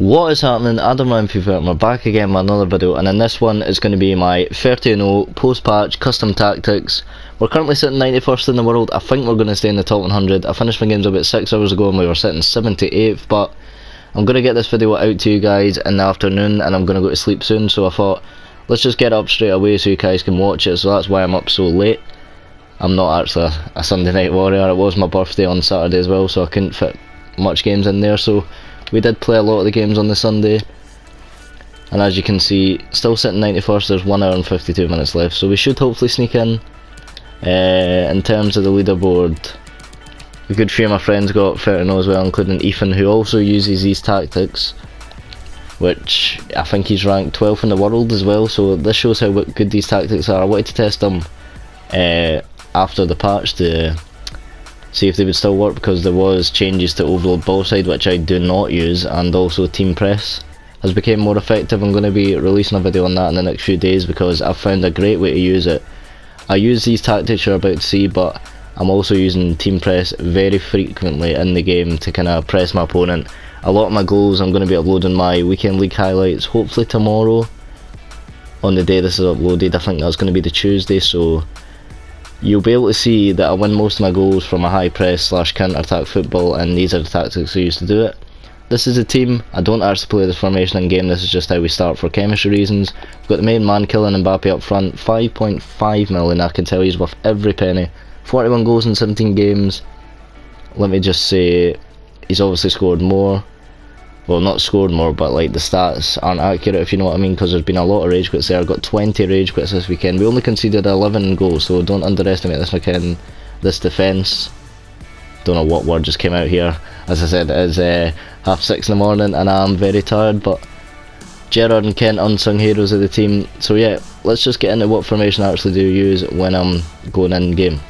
What is happening? Adam and Fifa, we're back again with another video, and in this one it's going to be my 30-0 post-patch custom tactics. We're currently sitting 91st in the world. I think we're going to stay in the top 100. I finished my games about 6 hours ago and we were sitting 78th, but I'm going to get this video out to you guys in the afternoon and I'm going to go to sleep soon, so I thought let's just get up straight away so you guys can watch it. So that's why I'm up so late. I'm not actually a Sunday night warrior. It was my birthday on Saturday as well, so I couldn't fit much games in there, so we did play a lot of the games on the Sunday, and as you can see, still sitting 91st. There's 1 hour and 52 minutes left, so we should hopefully sneak in. In terms of the leaderboard, a good few of my friends got 30-0 as well, including Ethan, who also uses these tactics, which I think he's ranked 12th in the world as well, so this shows how good these tactics are. I wanted to test them after the patch to see if they would still work, because there was changes to overload ball side, which I do not use, and also team press has become more effective. I'm going to be releasing a video on that in the next few days because I've found a great way to use it. I use these tactics you're about to see, but I'm also using team press very frequently in the game to kind of press my opponent. A lot of my goals, I'm going to be uploading my weekend league highlights hopefully tomorrow on the day this is uploaded. I think that's going to be the Tuesday, so you'll be able to see that I win most of my goals from a high press / counter attack football, and these are the tactics I used to do it. This is a team. I don't actually play this formation in game, this is just how we start for chemistry reasons. We've got the main man killing Mbappe up front, 5.5 million, I can tell he's worth every penny. 41 goals in 17 games. Let me just say, he's obviously scored more. Well, not scored more, but like the stats aren't accurate, if you know what I mean, because there's been a lot of rage quits there. I got 20 rage quits this weekend. We only conceded 11 goals, so don't underestimate this weekend. This defence, don't know what word just came out here. As I said, it is 6:30 in the morning and I'm very tired, but Gerrard and Kent, unsung heroes of the team. So yeah, let's just get into what formation I actually do use when I'm going in game.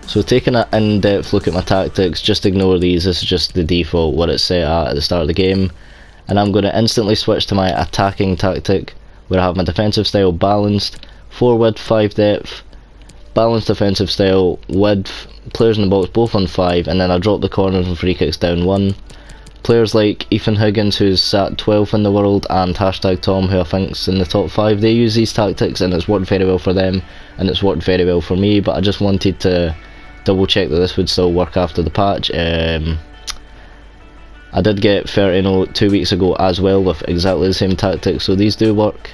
So taking an in-depth look at my tactics, just ignore these, this is just the default, what it's set at the start of the game. And I'm going to instantly switch to my attacking tactic, where I have my defensive style balanced, 4 width, 5 depth, balanced defensive style, width, players in the box both on 5, and then I drop the corners and free kicks down 1. Players like Ethan Higgins, who's sat 12th in the world, and #Tom, who I think's in the top 5, they use these tactics and it's worked very well for them, and it's worked very well for me, but I just wanted to double check that this would still work after the patch. I did get 30-0 2 weeks ago as well with exactly the same tactics, so these do work.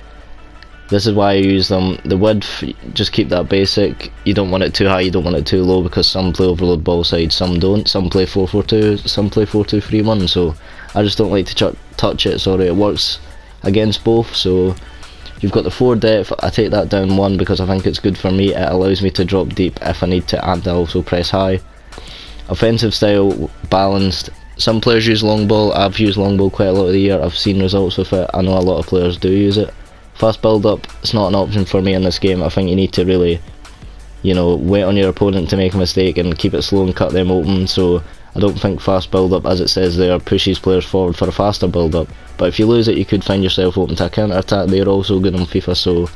This is why I use them. The width, just keep that basic. You don't want it too high, you don't want it too low, because some play overload ball side, some don't. Some play 4-4-2, some play 4-2-3-1, so I just don't like to touch it. Sorry, it works against both. So you've got the 4 depth, I take that down 1 because I think it's good for me. It allows me to drop deep if I need to, and I also press high. Offensive style balanced. Some players use long ball. I've used long ball quite a lot of the year. I've seen results with it. I know a lot of players do use it. Fast build up, it's not an option for me in this game. I think you need to really, you know, wait on your opponent to make a mistake and keep it slow and cut them open. So I don't think fast build up, as it says there, pushes players forward for a faster build up. But if you lose it, you could find yourself open to a counter attack. They're also good on FIFA, so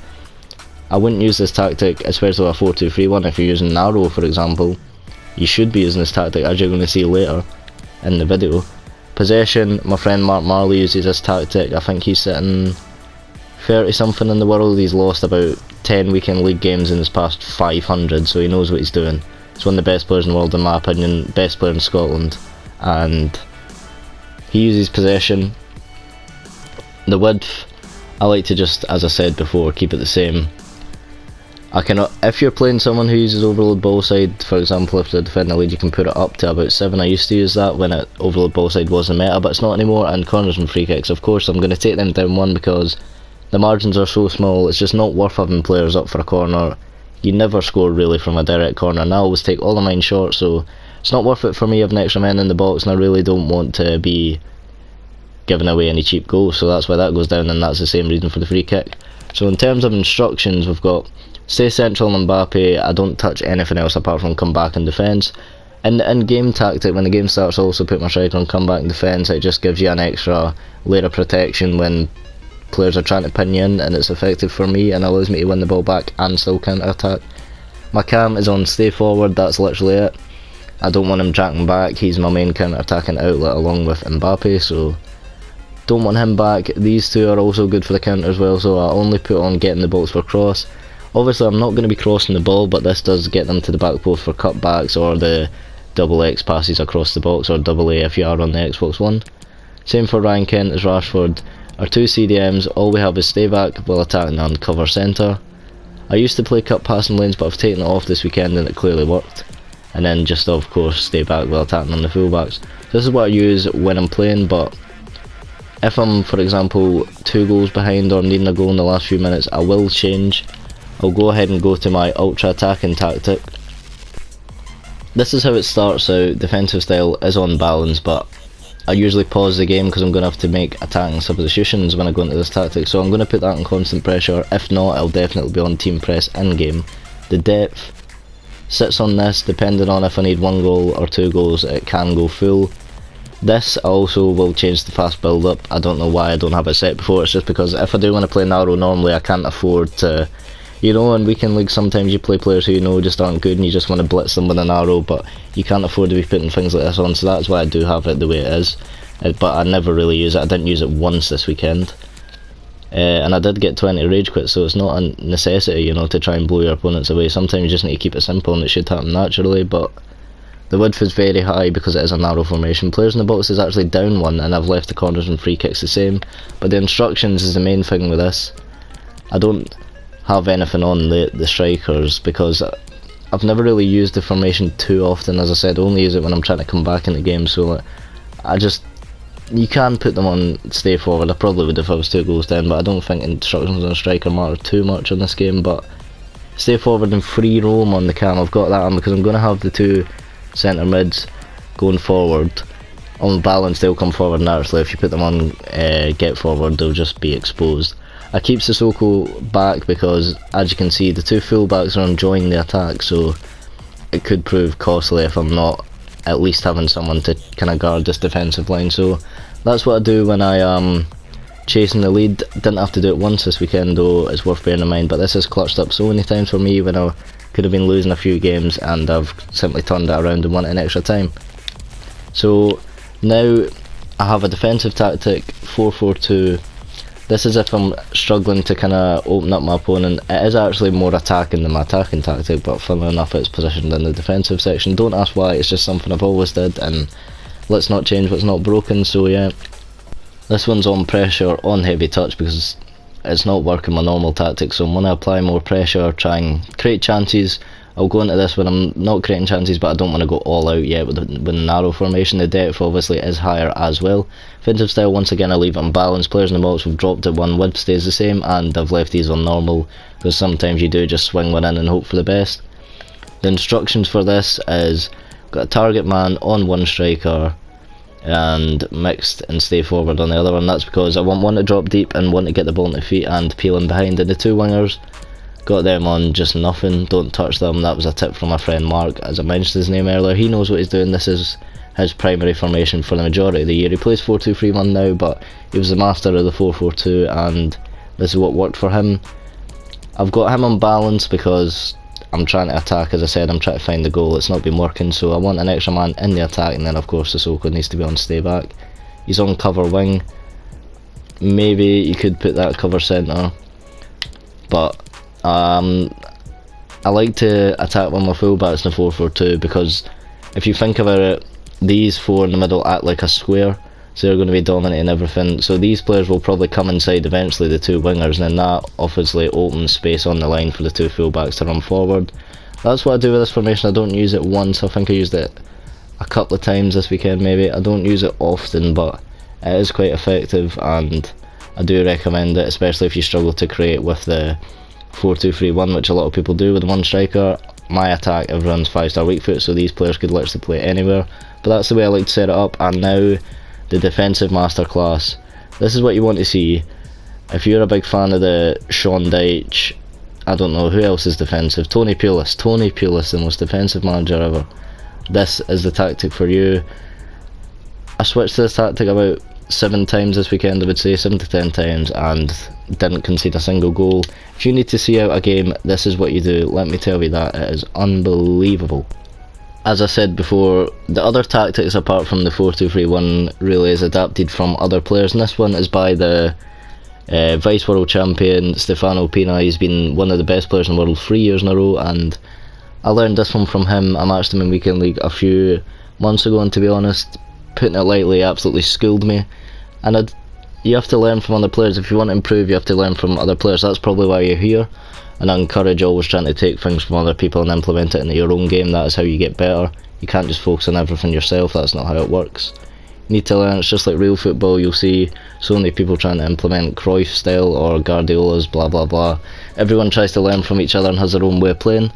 I wouldn't use this tactic, especially a 4-2-3-1. If you're using narrow, for example, you should be using this tactic, as you're going to see later in the video. Possession, my friend Mark Marley uses this tactic. I think he's sitting 30 something in the world. He's lost about 10 weekend league games in his past 500, so he knows what he's doing. He's one of the best players in the world in my opinion, best player in Scotland, and he uses possession. The width, I like to just, as I said before, keep it the same. I cannot, if you're playing someone who uses overload ball side, for example if they're defending the lead, you can put it up to about 7. I used to use that when overload ball side was the meta, but it's not anymore. And corners and free kicks, of course I'm going to take them down 1 because the margins are so small. It's just not worth having players up for a corner. You never score really from a direct corner, and I always take all of mine short, so it's not worth it for me. I have an extra man in the box and I really don't want to be giving away any cheap goals, so that's why that goes down, and that's the same reason for the free kick. So in terms of instructions, we've got stay central on Mbappe. I don't touch anything else apart from come back and defence. In the in-game tactic, when the game starts, I also put my striker on come back and defence. It just gives you an extra layer of protection when players are trying to pin you in, and it's effective for me and allows me to win the ball back and still counter attack. My cam is on stay forward, that's literally it. I don't want him tracking back. He's my main counter-attacking outlet along with Mbappe, so don't want him back. These two are also good for the counter as well, so I only put on getting the box for cross. Obviously I'm not going to be crossing the ball, but this does get them to the back post for cutbacks or the double X passes across the box, or double A if you are on the Xbox One. Same for Ryan Kent as Rashford. Our two CDMs, all we have is stay back while attacking and cover centre. I used to play cut passing lanes, but I've taken it off this weekend and it clearly worked. And then just of course stay back while attacking on the fullbacks. This is what I use when I'm playing, but if I'm, for example, 2 goals behind or needing a goal in the last few minutes, I will change. I'll go ahead and go to my ultra attacking tactic. This is how it starts out. Defensive style is on balance, but I usually pause the game because I'm going to have to make attacking substitutions when I go into this tactic, so I'm going to put that on constant pressure. If not, I'll definitely be on team press in game. The depth sits on this, depending on if I need 1 goal or 2 goals, it can go full. This also will change the fast build up. I don't know why I don't have it set before. It's just because if I do want to play narrow, normally I can't afford to, you know, in weekend league sometimes you play players who you know just aren't good and you just want to blitz them with an arrow, but you can't afford to be putting things like this on, so that's why I do have it the way it is. But I never really use it. I didn't use it once this weekend. And I did get 20 rage quits, so it's not a necessity, you know, to try and blow your opponents away. Sometimes you just need to keep it simple and it should happen naturally, but the width is very high because it is a narrow formation. Players in the box is actually down 1 and I've left the corners and free kicks the same, but the instructions is the main thing with this. I don't have anything on the strikers because I've never really used the formation too often. As I said, I only use it when I'm trying to come back in the game, so you can put them on stay forward. I probably would if I was 2 goals down, but I don't think instructions on a striker matter too much on this game. But stay forward and free roam on the cam, I've got that on because I'm going to have the 2 centre mids going forward. On balance they'll come forward naturally. If you put them on get forward, they'll just be exposed. I keep Sissoko back because, as you can see, the 2 fullbacks are enjoying the attack, so it could prove costly if I'm not at least having someone to kind of guard this defensive line. So that's what I do when I am chasing the lead. Didn't have to do it once this weekend though, it's worth bearing in mind, but this has clutched up so many times for me when I could have been losing a few games and I've simply turned it around and won in extra time. So now I have a defensive tactic, 4-4-2. This is if I'm struggling to kind of open up my opponent. It is actually more attacking than my attacking tactic, but funnily enough it's positioned in the defensive section. Don't ask why, it's just something I've always did, and let's not change what's not broken. So yeah, this one's on pressure, on heavy touch, because it's not working my normal tactics. So I'm going to apply more pressure, try and create chances. I'll go into this when I'm not creating chances, but I don't want to go all out yet with the narrow formation. The depth obviously is higher as well. Offensive style, once again I leave it on balance. Players in the box have dropped it 1, width stays the same, and I've left these on normal because sometimes you do just swing one in and hope for the best. The instructions for this is got a target man on 1 striker and mixed and stay forward on the other one. That's because I want one to drop deep and one to get the ball into feet and peel in behind. And the 2 wingers, got them on just nothing, don't touch them. That was a tip from my friend Mark, as I mentioned his name earlier. He knows what he's doing. This is his primary formation for the majority of the year. He plays 4-2-3-1 now, but he was the master of the 4-4-2 and this is what worked for him. I've got him on balance because I'm trying to attack. As I said, I'm trying to find the goal. It's not been working, so I want an extra man in the attack, and then of course Sissoko needs to be on stay back. He's on cover wing. Maybe you could put that cover centre, but I like to attack with my fullbacks in the 4-4-2 because if you think about it, these 4 in the middle act like a square, so they're going to be dominating everything. So these players will probably come inside eventually, the 2 wingers, and then that obviously opens space on the line for the 2 fullbacks to run forward. That's what I do with this formation. I don't use it once. I think I used it a couple of times this weekend maybe. I don't use it often, but it is quite effective and I do recommend it, especially if you struggle to create with the 4-2-3-1, which a lot of people do with 1 striker. My attack, everyone's 5-star weak foot, so these players could literally play anywhere, but that's the way I like to set it up. And now the defensive masterclass. This is what you want to see. If you're a big fan of the Sean Dyche, I don't know who else is defensive, Tony Pulis, the most defensive manager ever, this is the tactic for you. I switched to this tactic about 7 times this weekend, I would say 7 to 10 times, and didn't concede a single goal. If you need to see out a game, this is what you do. Let me tell you that, it is unbelievable. as I said before, the other tactics apart from the 4-2-3-1 really is adapted from other players, and this one is by the Vice World Champion Stefano Pina. He's been one of the best players in the world 3 years in a row, and I learned this one from him. I matched him in Weekend League a few months ago, and to be honest, putting it lightly, absolutely schooled me. And you have to learn from other players. If you want to improve, you have to learn from other players. That's probably why you're here, and I encourage always trying to take things from other people and implement it into your own game. That is how you get better. You can't just focus on everything yourself. That's not how it works. You need to learn. It's just like real football. You'll see so many people trying to implement Cruyff style or Guardiola's blah blah blah. Everyone tries to learn from each other and has their own way of playing.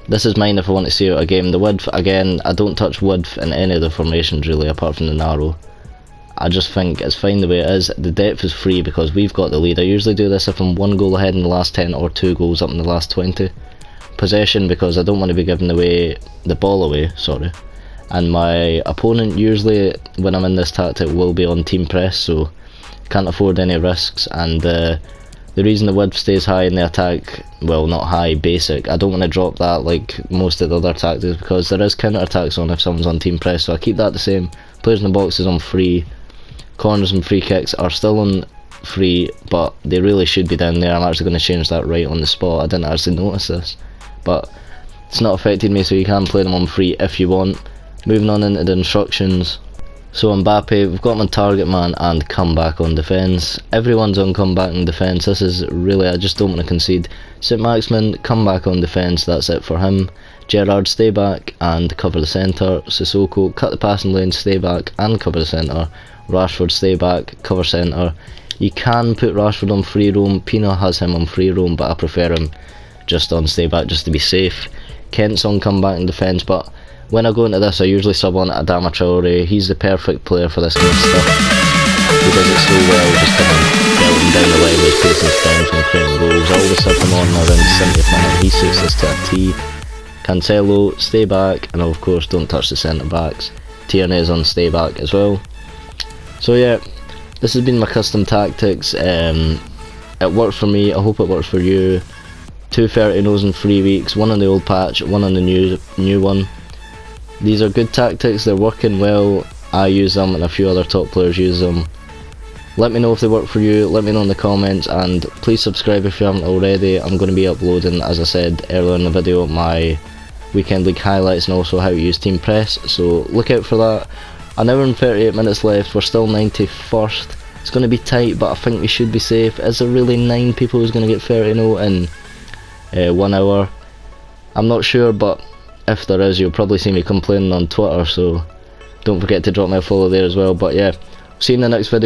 This is mine if I want to see out a game. The width, again, I don't touch width in any of the formations really, apart from the narrow. I just think it's fine the way it is. The depth is free because we've got the lead. I usually do this if I'm 1 goal ahead in the last 10 or 2 goals up in the last 20. Possession, because I don't want to be giving the ball away, sorry. And my opponent usually, when I'm in this tactic, will be on team press, so can't afford any risks. And the reason the width stays high in the attack, well, not high, basic, I don't want to drop that like most of the other tactics, because there is counter attacks on if someone's on team press, so I keep that the same. Players in the box is on free. Corners and free kicks are still on free, but they really should be down there. I'm actually going to change that right on the spot. I didn't actually notice this, but it's not affected me, so you can play them on free if you want. Moving on into the instructions. So Mbappe, we've got him on target man and come back on defence. Everyone's on come back on defence. This is really, I just don't want to concede. St Maximin, come back on defence, that's it for him. Gerrard, stay back and cover the centre. Sissoko, cut the passing lane, stay back and cover the centre. Rashford, stay back, cover centre. You can put Rashford on free roam. Pina has him on free roam, but I prefer him just on stay back just to be safe. Kent's on come back in defence, but when I go into this I usually sub on Adama Traore. He's the perfect player for this kind of stuff. He does it so well, just kind of belting down the line with his pace and strength and creating goals. I always sub him on around the 70th minute. He suits this to a T. Cancelo, stay back, and of course don't touch the centre backs. Tierney's on stay back as well. So yeah, this has been my custom tactics. It worked for me, I hope it works for you. 2 30-0s in 3 weeks, 1 on the old patch, 1 on the new one. These are good tactics, they're working well. I use them and a few other top players use them. Let me know if they work for you, let me know in the comments, and please subscribe if you haven't already. I'm going to be uploading, as I said earlier in the video, my Weekend League highlights and also how to use team press, so look out for that. An hour and 38 minutes left, we're still 91st. It's going to be tight, but I think we should be safe. Is there really 9 people who's going to get 30-0 in 1 hour? I'm not sure, but if there is, you'll probably see me complaining on Twitter, so don't forget to drop me a follow there as well. But yeah, see you in the next video.